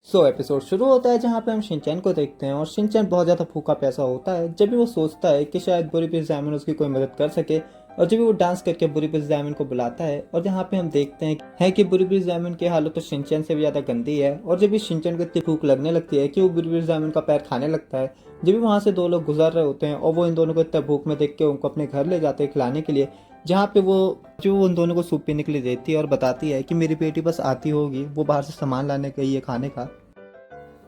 Episode शुरू होता है जहाँ पे हम शिनचैन को देखते हैं और शिनचैन बहुत ज़्यादा भूखा प्यासा होता है जब भी वो सोचता है कि शायद बुरी पिज़्ज़ामन उसकी कोई मदद कर सके। और जब भी वो डांस करके बुरी पिज़्ज़ामन को बुलाता है और जहाँ पे हम देखते हैं कि बुरी पिज़्ज़ामन की हालत तो शिनचैन से भी ज़्यादा गंदी है। और जब भी शिनचैन को इतनी भूख लगने लगती है कि वो बुरी पिज़्ज़ामन का पैर खाने लगता है। जब भी वहाँ से दो लोग गुजर रहे होते हैं और वो इन दोनों को इतना भूख में देख के उनको अपने घर ले जाते हैं खिलाने के लिए, जहाँ पे वो जो उन दोनों को सूप पीने के लिए देती है और बताती है कि मेरी बेटी बस आती होगी, वो बाहर से सामान लाने गई है खाने का।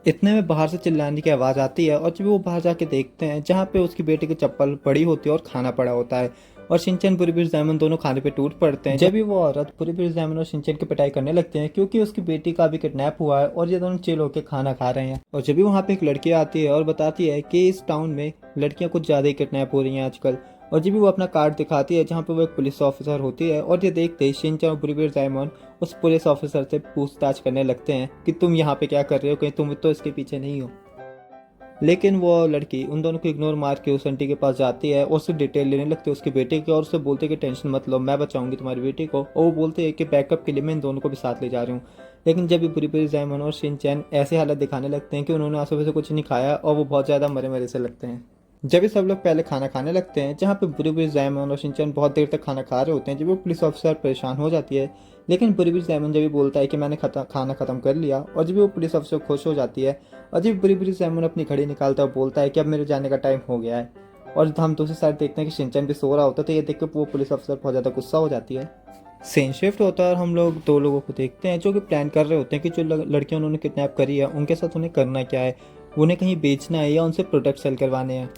इतने में बाहर से चिल्लाने की आवाज़ आती है और जब वो बाहर जाके देखते हैं जहाँ पे उसकी बेटी की चप्पल पड़ी होती है और खाना पड़ा होता है। और शिनचैन बुरीबीर ज़ैमन दोनों खाने पे टूट पड़ते हैं जब भी वो औरत बुरीबीर ज़ैमन और शिनचैन की पिटाई करने लगते हैं क्योंकि उसकी बेटी का भी किडनैप हुआ है और ये दोनों चिल होकर खाना खा रहे हैं। और जब भी वहाँ पे एक लड़की आती है और बताती है कि इस टाउन में लड़कियाँ कुछ ज़्यादा ही किडनैप हो रही हैं आजकल। और जब भी वो अपना कार्ड दिखाती है जहाँ पे वो एक पुलिस ऑफिसर होती है और ये देखते ही शिनचैन और बुरीबीर ज़ैमन उस पुलिस ऑफिसर से पूछताछ करने लगते हैं कि तुम यहाँ पे क्या कर रहे हो, कहीं तुम तो इसके पीछे नहीं हो। लेकिन वो लड़की उन दोनों को इग्नोर मार के उस आंटी के पास जाती है और उससे डिटेल लेने लगती है उसकी बेटे की और उससे बोलते कि टेंशन मत लो, मैं बचाऊंगी तुम्हारी बेटी को। और वो बोलते हैं कि बैकअप के लिए मैं इन दोनों को भी साथ ले जा रही हूँ। लेकिन जब भी बुरी ज़ैमन और शिनचैन ऐसे हालत दिखाने लगते हैं कि उन्होंने आज सुबह से कुछ नहीं खाया और वो बहुत ज़्यादा मरे मरे से लगते हैं। जब भी सब लोग पहले खाना खाने लगते हैं जहाँ पे बुरी ज़ैमन और शिनचैन बहुत देर तक खाना खा रहे होते हैं, जब वो पुलिस ऑफिसर परेशान हो जाती है। लेकिन बुरी ज़ैमन जब भी बोलता है कि मैंने खाना ख़त्म कर लिया और जब भी वो पुलिस ऑफिसर खुश हो जाती है। और जब बुरी ज़ैमन अपनी घड़ी निकालता है और बोलता है कि अब मेरे जाने का टाइम हो गया है। और हम दूसरी साइड देखते हैं कि शिनचैन भी सो रहा होता है, तो ये देख के वो पुलिस ऑफिसर बहुत ज़्यादा गुस्सा हो जाती है। सीन शिफ्ट होता है और हम लोग दो लोगों को देखते हैं जो कि प्लान कर रहे होते हैं कि जो लड़कियां उन्होंने किडनैप करी है उनके साथ उन्हें करना क्या है, उन्हें कहीं बेचना है या उनसे प्रोडक्ट सेल करवाने हैं।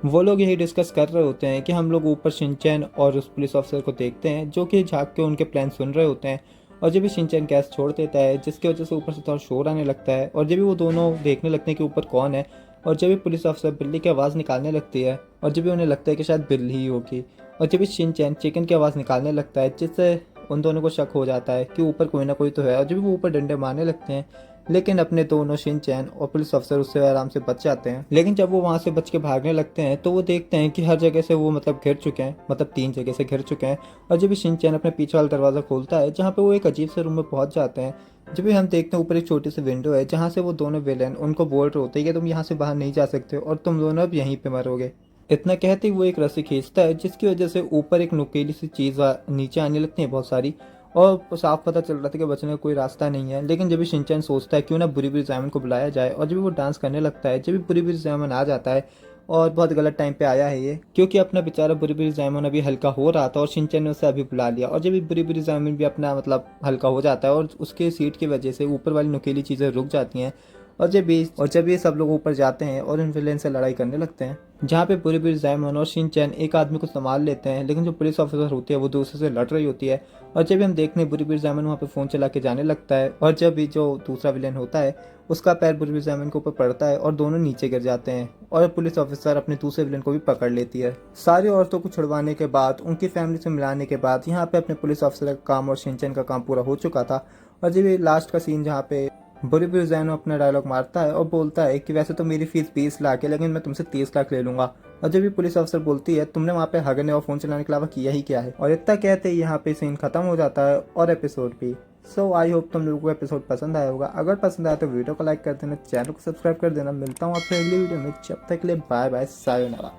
वो लोग यही डिस्कस कर रहे होते हैं कि हम लोग ऊपर शिनचैन और उस पुलिस ऑफिसर को देखते हैं जो कि झाँक के उनके प्लान सुन रहे होते हैं। और जब भी शिनचैन गैस छोड़ देता है जिसकी वजह से ऊपर से थोड़ा शोर आने लगता है और जब भी वो दोनों देखने लगते हैं कि ऊपर कौन है। और जब भी पुलिस ऑफिसर बिल्ली की आवाज़ निकालने लगती है और जब भी उन्हें लगता है कि शायद बिल्ली ही होगी। और जब भी शिनचैन चिकन की आवाज़ निकालने लगता है जिससे उन दोनों को शक हो जाता है कि ऊपर कोई ना कोई तो है। और जब भी वो ऊपर डंडे मारने लगते हैं लेकिन अपने दोनों शिनचैन और पुलिस अफसर उससे आराम से बच जाते हैं। लेकिन जब वो वहाँ से बच के भागने लगते हैं तो वो देखते हैं कि हर जगह से वो घिर चुके हैं, 3 जगह से घिर चुके हैं। और जब भी शिनचैन अपने पीछे वाला दरवाज़ा खोलता है जहाँ पे वो एक अजीब से रूम में पहुँच जाते हैं। जब भी हम देखते हैं ऊपर एक छोटी सी विंडो है जहाँ से वो दोनों विलेन उनको बोल रहे होते हैं कि तुम यहाँ से बाहर नहीं जा सकते और तुम दोनों अब यहीं पे मरोगे। इतना कहते ही वो एक रस्सी खींचता है जिसकी वजह से ऊपर एक नुकीली सी चीज़ नीचे आने लगती है बहुत सारी। और साफ पता चल रहा था कि बचने का कोई रास्ता नहीं है। लेकिन जब भी शिनचैन सोचता है क्यों ना बुरीबीर ज़ैमन को बुलाया जाए और जब भी वो डांस करने लगता है, जब भी बुरीबीर ज़ैमन आ जाता है। और बहुत गलत टाइम पे आया है ये क्योंकि अपना बेचारा बुरीबीर ज़ैमन अभी हल्का हो रहा था और शिनचैन ने उसे अभी बुला लिया। और जब भी बुरीबीर ज़ैमन भी अपना हल्का हो जाता है और उसके सीट की वजह से ऊपर वाली नुकीली चीज़ें रुक जाती हैं। और जब ये सब लोग ऊपर जाते हैं और इन विलेन से लड़ाई करने लगते हैं जहाँ पे बुरीबीर ज़ैमन और शिनचैन एक आदमी को संभाल लेते हैं, लेकिन जो पुलिस ऑफिसर होती है वो दूसरे से लड़ रही होती है। और जब भी हम देखते हैं बुरीबीर ज़ैमन वहाँ पे फ़ोन चला के जाने लगता है और जब भी जो दूसरा विलेन होता है उसका पैर बुरीबीर ज़ैमन के ऊपर पड़ता है और दोनों नीचे गिर जाते हैं। और पुलिस ऑफिसर अपने दूसरे विलेन को भी पकड़ लेती है। सारी औरतों को छुड़वाने के बाद, उनकी फैमिली से मिलाने के बाद यहाँ पे अपने पुलिस ऑफिसर का काम और शिनचैन का काम पूरा हो चुका था। और जब ये लास्ट का सीन जहाँ पे बुरीबीर ज़ैमन अपना डायलॉग मारता है और बोलता है कि वैसे तो मेरी फीस 20 लाख है लेकिन मैं तुमसे 30 लाख ले लूंगा। और जब भी पुलिस अफसर बोलती है तुमने वहाँ पे हगने और फोन चलाने के अलावा किया ही क्या है। और इतना कहते ही यहाँ पे सीन खत्म हो जाता है और एपिसोड भी। सो आई होप तुम लोगों को एपिसोड पसंद आया होगा। अगर पसंद आया तो वीडियो को लाइक कर देना, चैनल को सब्सक्राइब कर देना। मिलता हूँ आपसे अगली वीडियो में, जब तक के लिए बाय बाय, सायोनारा।